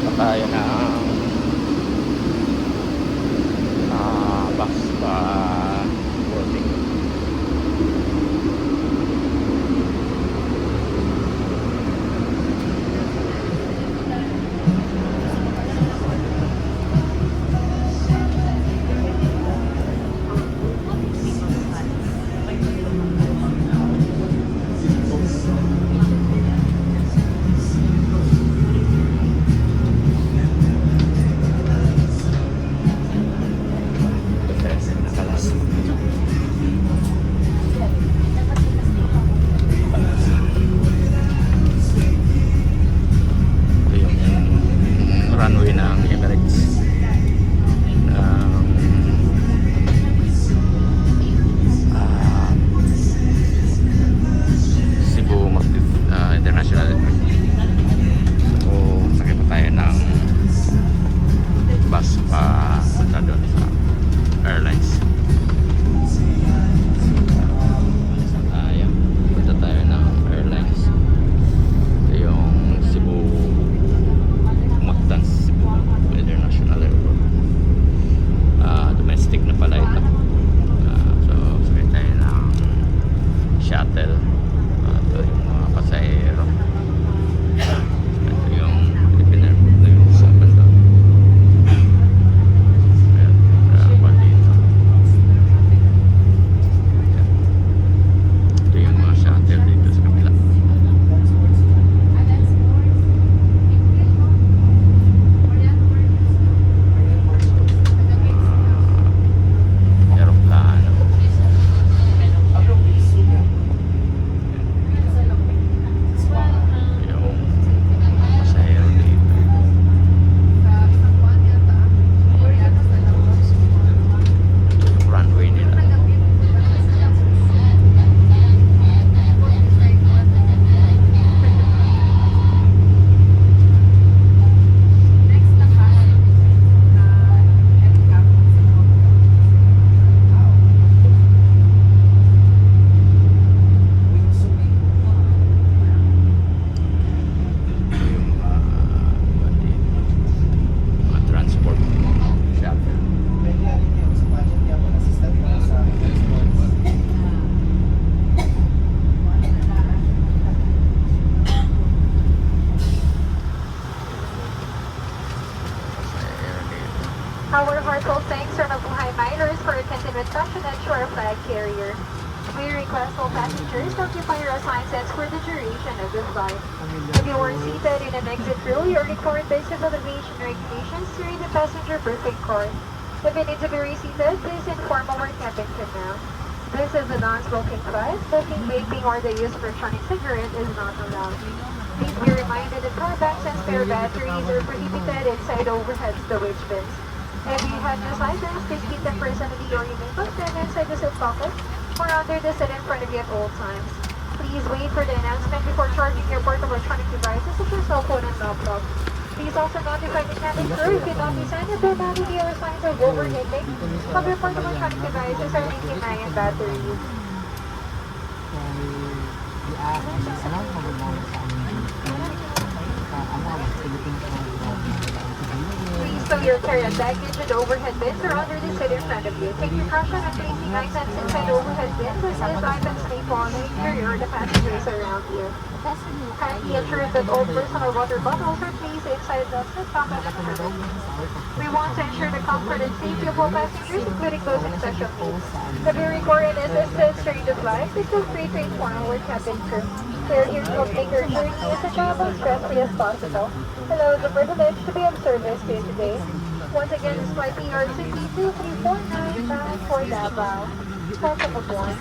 pa tayo ng bus pa boarding. Runway ng Emirates ng Cebu Mactif International Airport. So sakay pa tayo ng bus pa punta doon sa airlines. Punta tayo ng airlines. Ito yung Cebu Mactans International Airport. Domestic na pala ito. So sakay tayo ng shuttle. Ito yung mga pasahero. Ito yung Philippine Airport na yung sa banda. Ayan, drama dito. Ayan. Ito yung mga shuttle dito sa kabila. Our heartfelt thanks from Mabuhay Miners for attending with fashion and shore flag carrier. We request all passengers to occupy your assigned seats for the duration of this flight. If you are seated in an exit row, you are required by civil aviation regulations to read the passenger briefing card. If you need to be reseated, please inform our cabin crew now. This is a non-smoking flight. Smoking, vaping, or the use of electronic cigarette is not allowed. Please be reminded that power banks and spare batteries are prohibited inside overhead storage bins. If you have your license, please keep them personally or you may put them inside the seat pocket or under the seat in front of you at all times. Please wait for the announcement before charging your portable electronic devices such as cell phone and laptop. Please also notify the cabin crew if you notice any abnormality or signs of overheating of your portable electronic devices or leaking ion batteries. Please stow your carry-on baggage and overhead bins or under the seat in front of you. Take precaution in placing items inside overhead bins as these items may fall on the interior of the passengers around you. Kindly ensure that all personal water bottles are placed inside the seat pocket of the cabin. We want to ensure the comfort and safety of all passengers, including those in special needs. If you require an assistance during the flight, please feel free to inform our cabin crew. We are here to help make your journey as enjoyable and stress-free as possible. Hello, it's a privilege to be of service to you today. Once again, this flight PR62349 bound for Davao. Welcome aboard.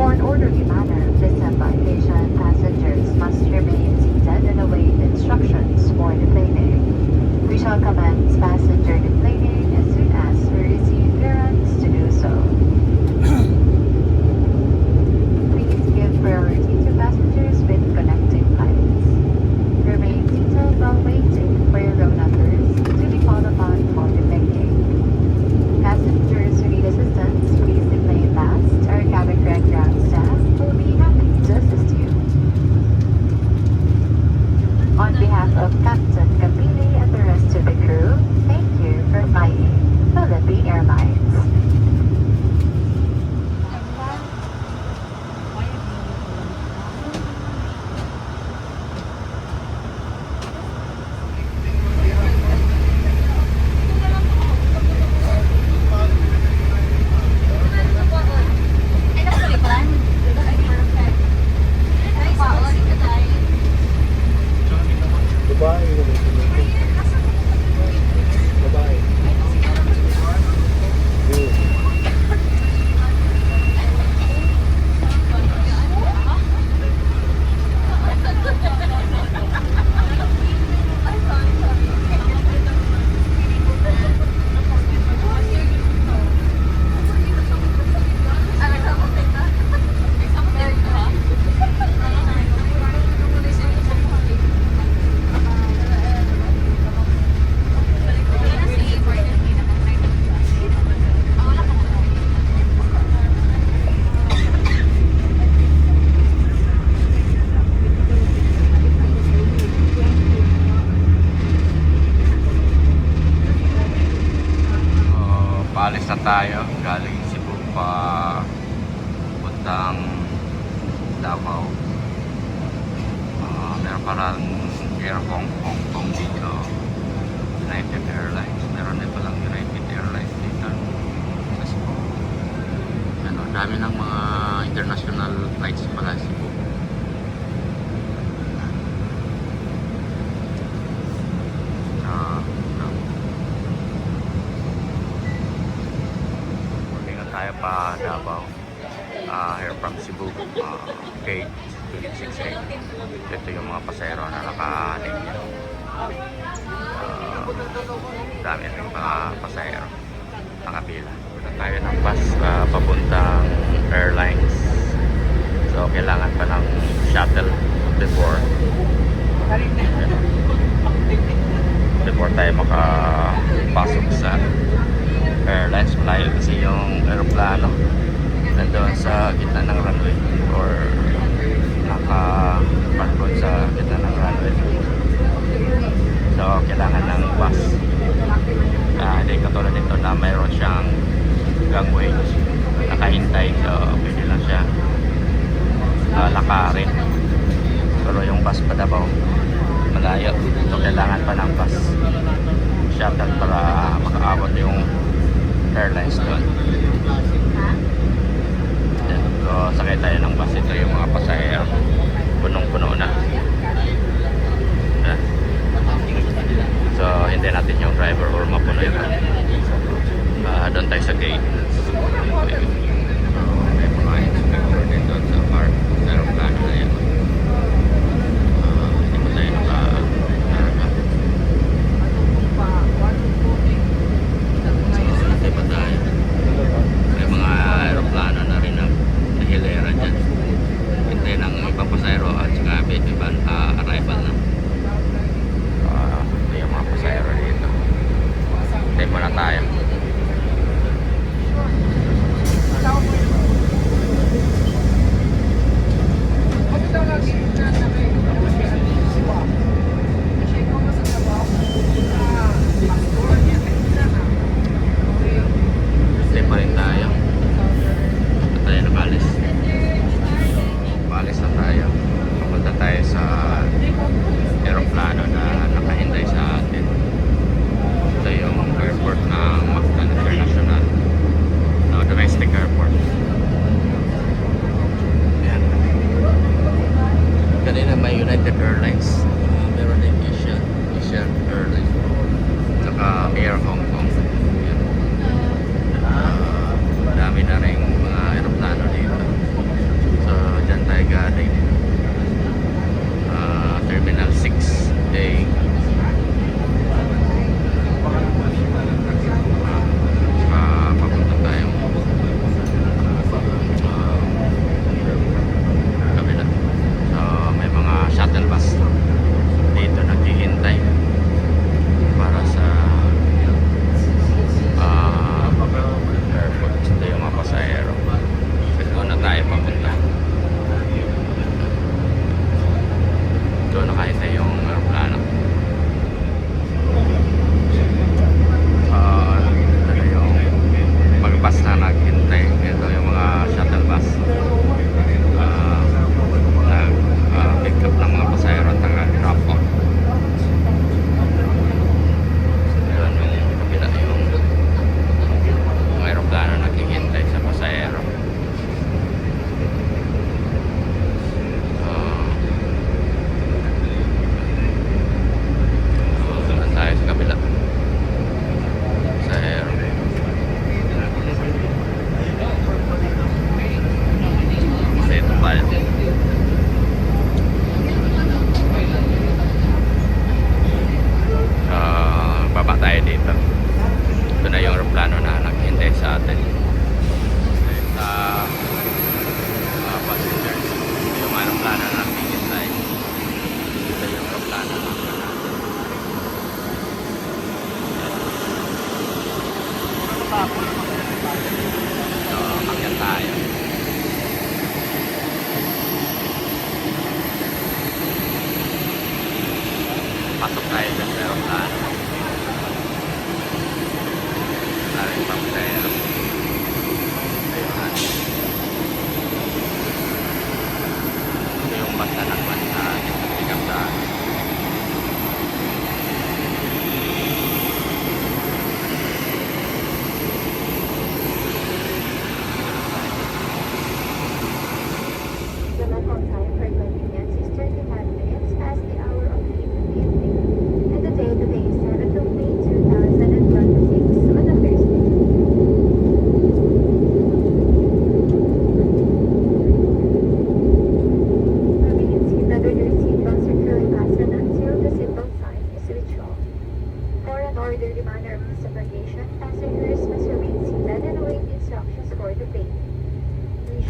For an orderly manner of disembarkation, passengers must remain seated and await instructions for deplaning. We shall commence passenger deplaning as soon as we receive clearance to do so. Please give priority to passengers with connecting flights. Remain seated while waiting for your row numbers to be called upon for deplaning. Passengers who need assistance, please deplane last. Our cabin crew and ground staff will be happy to assist you. On behalf of Captain Capili and the rest of the crew, thank you for flying Philippine Airlines. Paalis na tayo galing Cebu pa puntang Davao. Meron parang Air Hong Kong dito, United Airlines. Meron dito lang United Airlines dito sa Cebu. Ano, dami ng mga international flights pala sa Cebu. Tayo pa Davao, here from Cebu, gate 268. Ito yung mga pasahero na nakahaling. Dami rin mga pasahero nakapila. Punta tayo ng bus papuntang airlines, so kailangan pa ng shuttle before tayo makapasok sa airlines. Malayo kasi yung aeroplano nandoon sa gitna ng runway, or naka-park sa gitna ng runway, so kailangan ng bus. Hindi katulad nito na mayroon siyang gangway nakahintay, so pwede lang siya lakarin. Pero yung bus pa Davao malayo, so kailangan pa ng bus shuttle para makaabot yung airlines doon. So sakay tayo ng bus. Ito yung mga pasahero, punong-puno na. So hindi natin yung driver or mapuno yun. Doon tayo sa gate. May mga inspector din doon sa park, sa aeroplano na yan. Hindi pa tayo naka-narga. Hindi pa tayo. May mga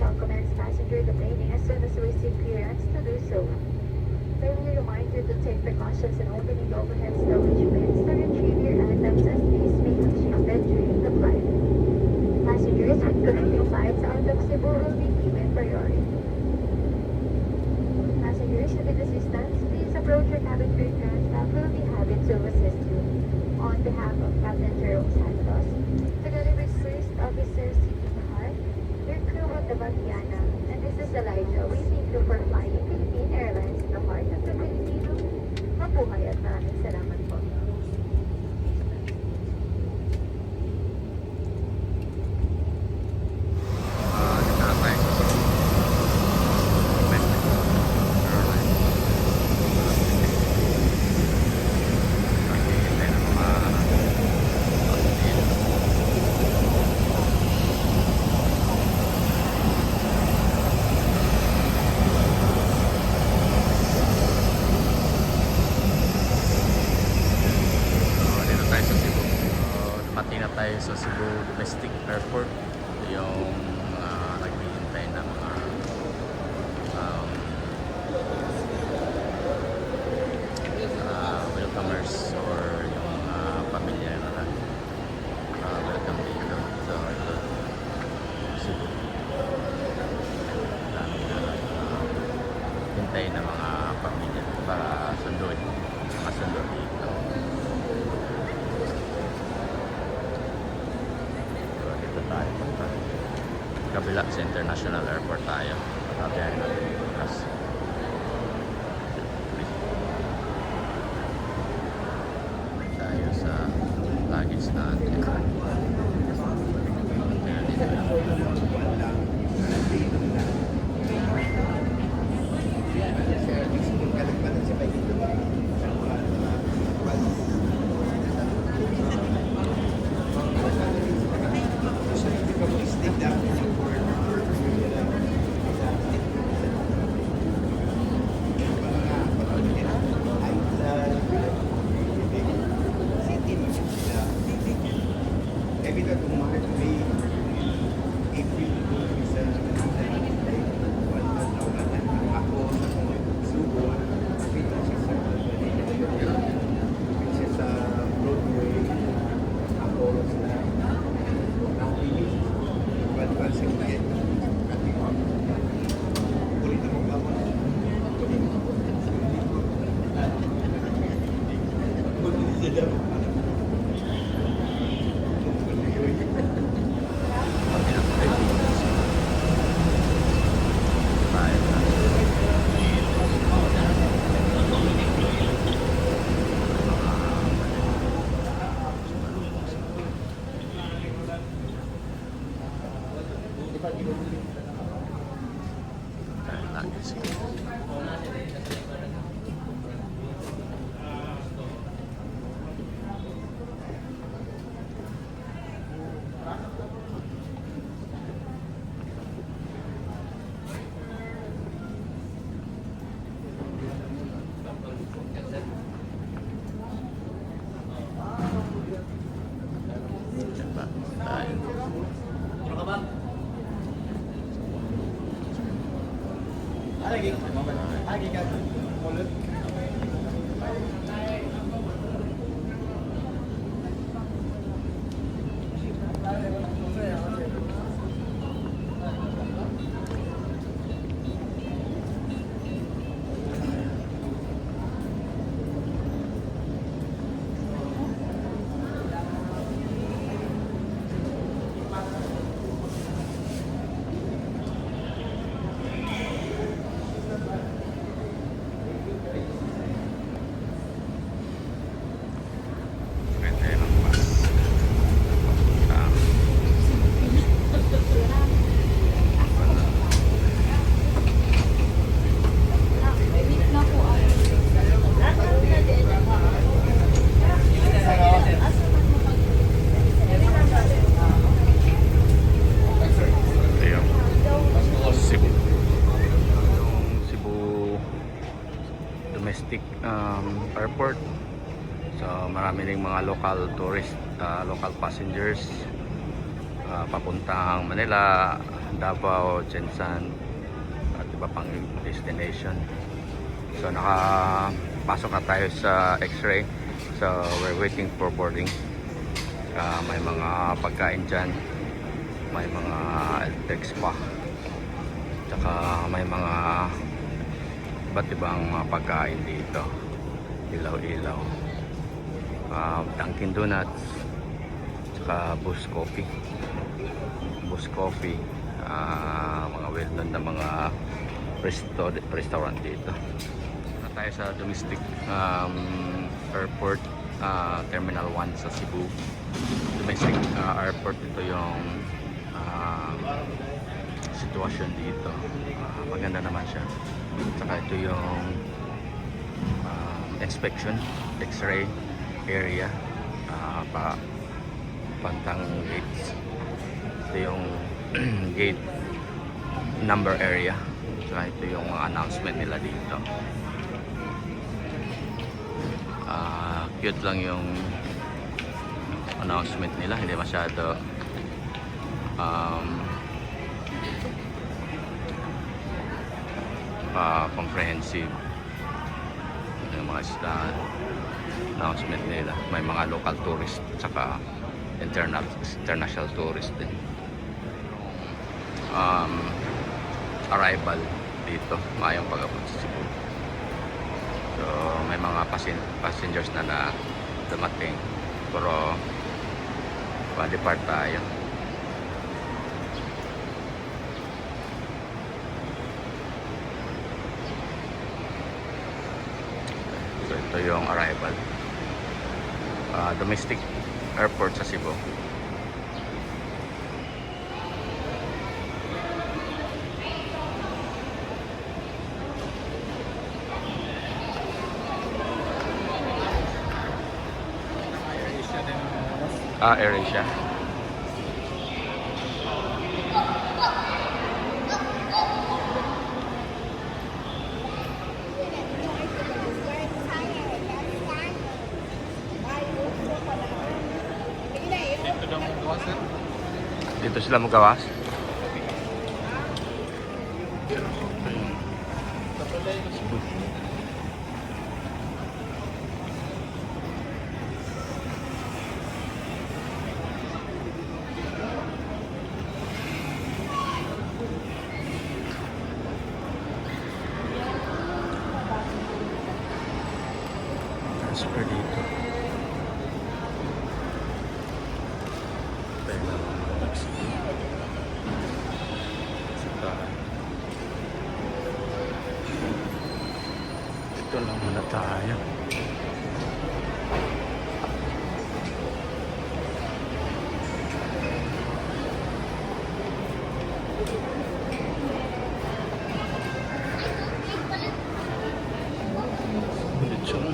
shall commence passenger deplaning as soon as we receive clearance to do so. Kindly remind you to take precautions in opening the overhead storage bins to retrieve your items as these may have shifted during the flight. Passengers with connecting flights out of Cebu will be given priority. Passengers who need assistance, please approach your cabin crew and staff who will be happy to assist you. On behalf of Captain Jerome Santos, together with First Officer C.P. Mahar, your crew of the Bahiana, and this is Elijah. We thank you for flying Philippine Airlines in the heart of the Filipino. Mabuhay at maraming salamat po. Dito na tayo sa domestic airline. Naghihintay ng mga pasahero. Dito tayo sa Cebu. Dumating na tayo sa Cebu Domestic Airport. Ito yung naghihintay na mga welcomers or yung pamilya na welcome dito sa Cebu. Dami na hintay na mga pamilya para sunduin. Masundo dito. So, dito tayo punta. Kabila sa International Airport tayo. Tabihan natin yung bukas. Tayo sa luggage natin. Kaya dito lang. Domestic airport. So marami ring mga local tourist, local passengers papuntang Manila, Davao, Jensan, at iba pang destination. So nakapasok na tayo sa X-ray. So we're waiting for boarding. May mga pagkain dyan, may mga electric spa, tsaka may mga iba't ibang mga pagkain dito, ilaw-ilaw, Dunkin Donuts, tsaka Boost Coffee, mga well-known na mga restaurant dito. Na tayo sa domestic airport, Terminal 1 sa Cebu. Domestic airport, ito yung sitwasyon dito. Maganda naman siya. Saka ito yung inspection, X-ray area, pantang gates. Ito yung gate number area. Saka ito yung announcement nila dito. Cute lang yung announcement nila, hindi masyado comprehensive yung mga announcement nila. May mga local tourist tsaka international tourist din. Arrival dito, mayong pag-abot sa Cebu. So may mga passengers na dumating, pero pa-depart tayo. So ito yung arrival, domestic airport sa Cebu. AirAsia. Dito sila magawas. Transfer dito. Ito lang muna tayo. Lechon.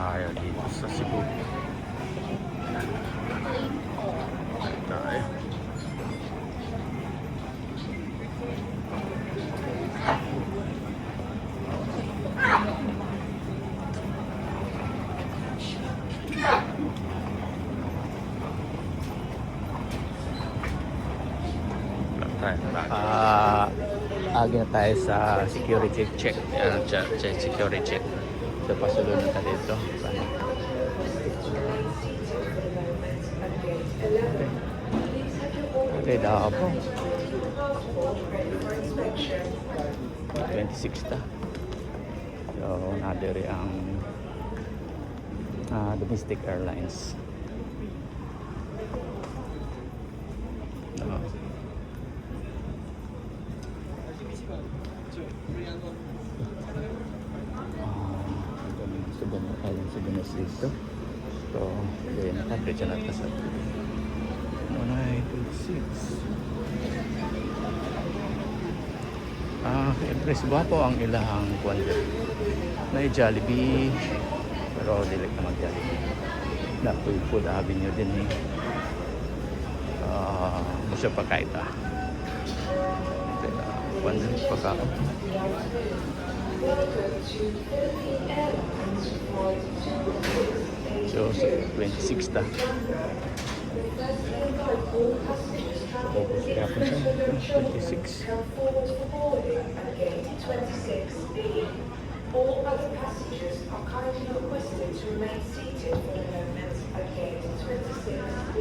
Tayo dito sa Cebu. Tayo. Agi na tayo sa security check. Security check. So pasulod na tayo dito. Okay, Davao. 26 ta. So nadiri ang domestic airlines. Sebenas dito. So, gaya na ka, diyan natin sa 1926. Empress Guapo ang ilahang kuwan dyan. May Jollibee, pero dili ka mag-Jollibee. Napoy Food Avenue din eh. Masya pa kahit kuwan din pagkako. So, 26 ta. Focus kaya po siya. 26. All other passengers are kindly requested to remain seated for the moment at gate 26B.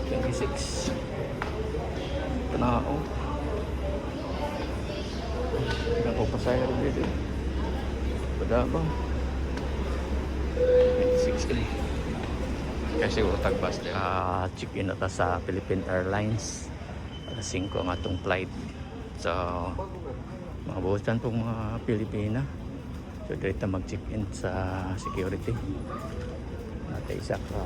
26. Panao. Ilang ko pasaya rin dito. Pada ba? 26 ka kasi tagbas check-in na ta sa Philippine Airlines. Alas 5 ang atong flight. So, mga buhusan pong mga Pilipina. So, dito mag-check-in sa security. Nata isa ka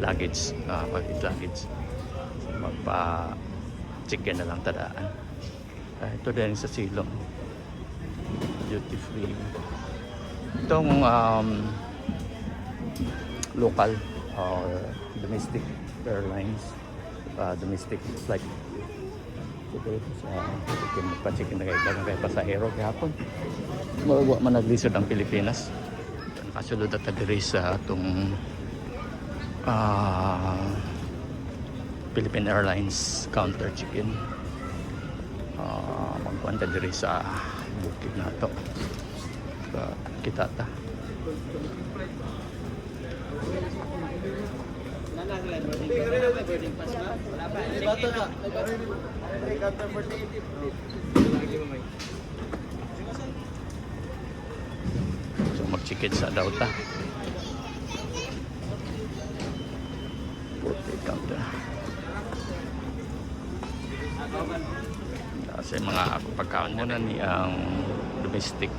luggage, package luggage. So, magpa-check-in na lang tadaan. Ito din sa silong. Duty free. Itong local or domestic airlines, domestic flight. So dito sa magpa-check-in na kayo pasahero kahapon. Mawag man naglisod ang Pilipinas. Nakasulod at diri sa itong Philippine Airlines counter check-in. Magkwanta diri sa bukid na ito. Kita ta. So mag-check-in sa daw ta. Counter. Kasi mga pagkaon muna ni ang domestic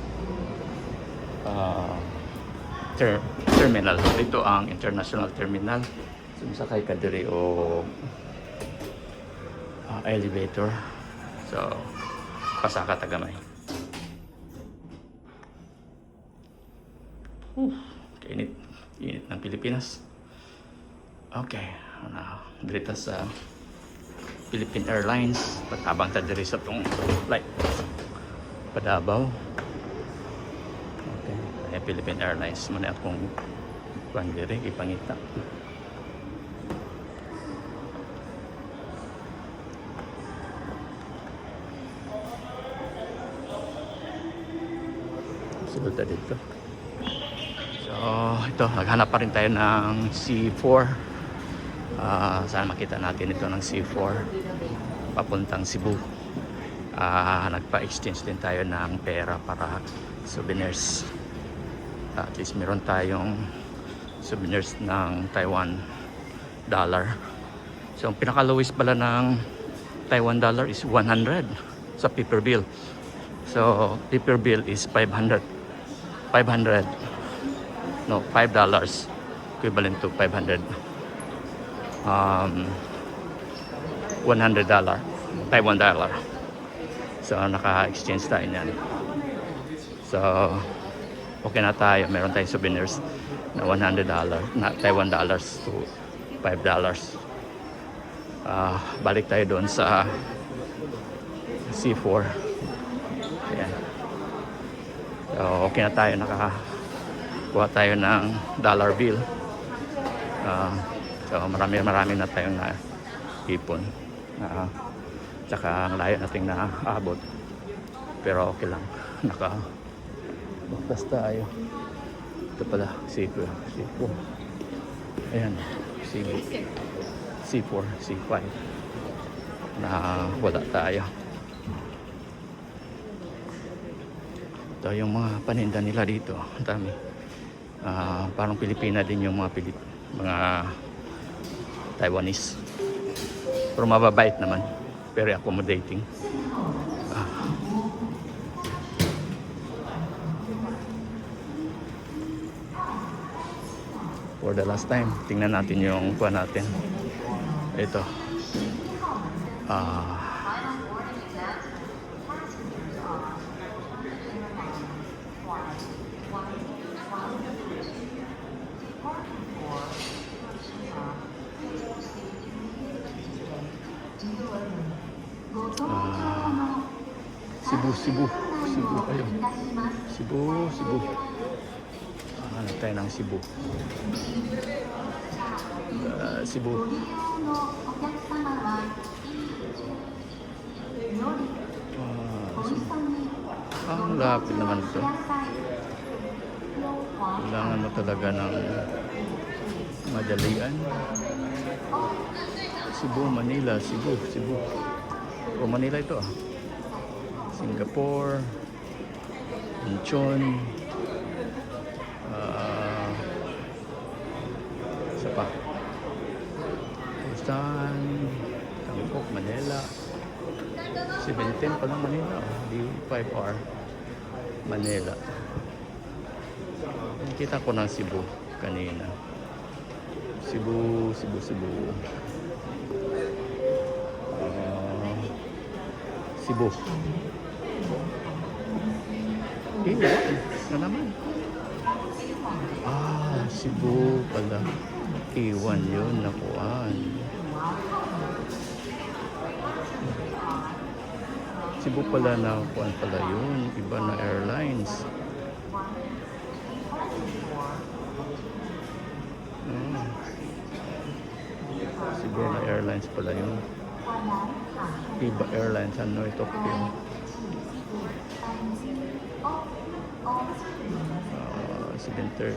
terminal. Ito ang international terminal. Sumasakay ka diri o elevator. So, pasaka tagamay. Init. Init ng Pilipinas. Okay. Dito sa Philippine Airlines. Patabang ta diri sa itong flight. Padabaw. Philippine Airlines muna akong pandiri ipangita. Sunod na dito. So ito, naghanap pa rin tayo ng C4. Sana makita natin ito ng C4 papuntang Cebu. Nagpa-exchange din tayo ng pera para souvenirs. At least meron tayong souvenirs ng Taiwan dollar. So ang pinaka-lowest pala ng Taiwan dollar is 100 sa paper bill. So paper bill is 500. No, $5 equivalent to 500. $100 Taiwan dollar. So naka-exchange tayo niyan. So okay na tayo, meron tayong souvenirs na $100 na Taiwan dollars to $5. Balik tayo doon sa C4. Ayan. So okay na tayo, nakakuha tayo ng dollar bill. So marami na tayong naipon. Tsaka ang layo nating naabot. Pero okay lang. Basta tayo. Ito pala, C4. Ayan, C4, C5. Na wala tayo. Ito yung mga paninda nila dito. Ang dami. Parang Pilipina din yung mga Taiwanese. Pero mababait naman. Very accommodating. For the last time, tingnan natin yung kuha natin. Ito. Ah, Cebu. Ayun. Cebu. Hanap tayo ng Cebu. Cebu. Ang lapit naman ito. Kailangan mo talaga ng madalian. Cebu, Manila. Cebu. O Manila ito ah. Singapore, Incheon, isa pa, Busan, Bangkok, Manila, 7:10 pa lang Manila, di 5 hour Manila. Nakita ko ng Cebu kanina. Cebu. Cebu. Na naman. Cebu pala. Iwan yun, nakuhaan. Cebu pala, nakuhaan pala yun. Iba na airlines. Cebu na airlines pala yun. Iba Airlines, Hanoi, Tokyo. 7:30. 7:30.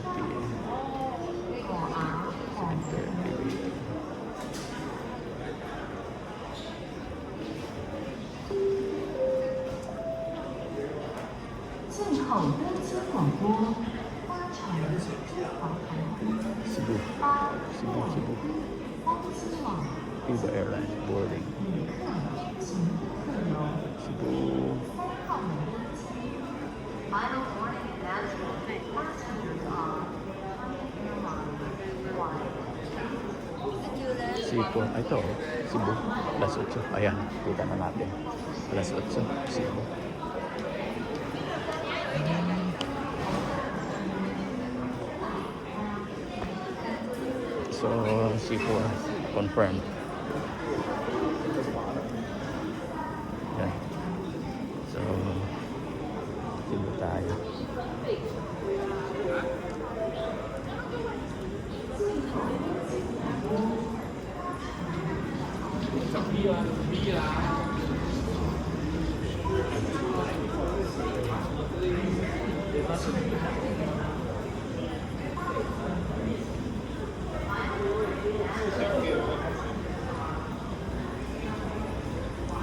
Cebu. Iba Airlines boarding. Cebu. Cebu. Ito, Cebu. Alas 8. Ayan, kita na natin. Alas 8, Cebu. So, Cebu confirmed. Yan. So, Cebu tayo.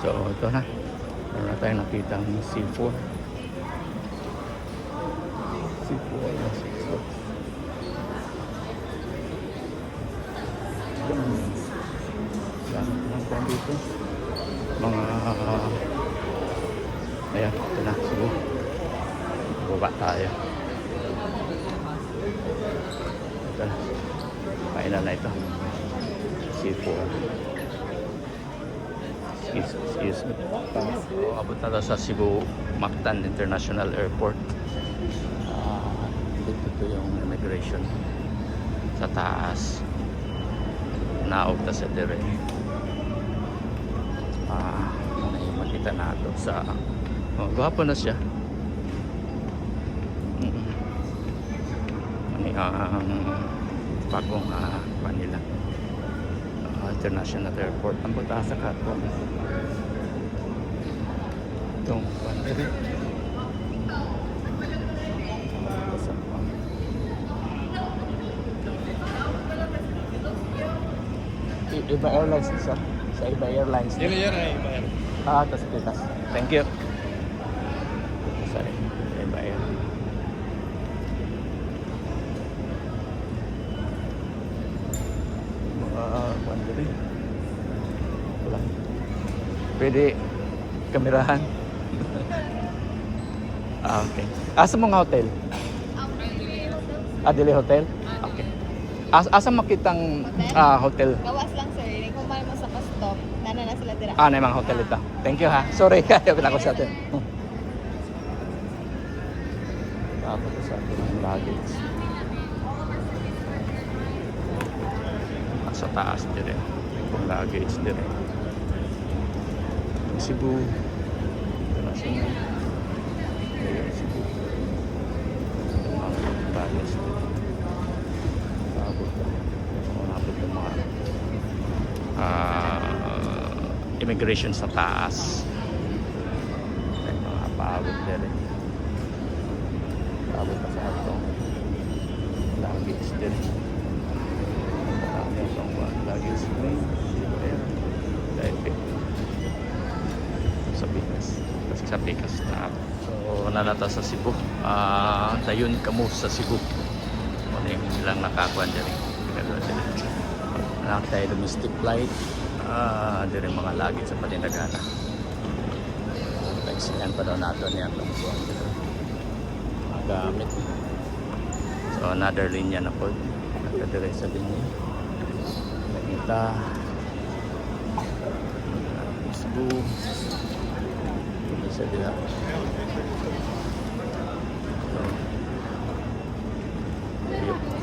So, ito na. Meron na tayong nakita ng C4. C4 na C4. Lang po dito. Mga ayan, ito na. Sige. Baba tayo. Ito na. Kainan na ito. C4. Excuse me. So, abot na tayo sa Cebu Mactan International Airport. Dito yung immigration sa taas. Naog ta sa dire. Makita na ito sa gwapo na siya. Ang bagong Manila International Airport. Ang buta sa kato. Itong banderi. Iba Airlines isa. Sa Iba Airlines. Tas. Thank you. Sorry. Iba Airlines. Banderi. Wala. Pwede kamerahan. Okay. Asa mga hotel? Dili Hotel? Okay. Asa makitang hotel? Gawas lang sir, hindi ko man dira. Ah, na yung mga hotel ito. Thank you ha. Sorry, kaya pala ko sa atin. Tapos sa atin ang luggage. Sa taas dire. Yung luggage dire. Yung Cebu. International. Ayun, Cebu. Yung mga luggage dire. Abot na. Abot ng mga immigration sa taas. May mga paabot din. Paabot na sa atong luggage din. Marami itong luggage din. Dahil sa Pikas. Kasi sa Pikas na. So, nanata sa Cebu. Dayon kamo sa Cebu. Ano yung ilang nakakuan din. Anak tayo domestic flight. Dire mga luggage sa patinagana. Taxihan pa daw nato niya itong mga gamit. So another linya na po. Nakadire sa linya. Nakita. Cebu. Isa dila. So,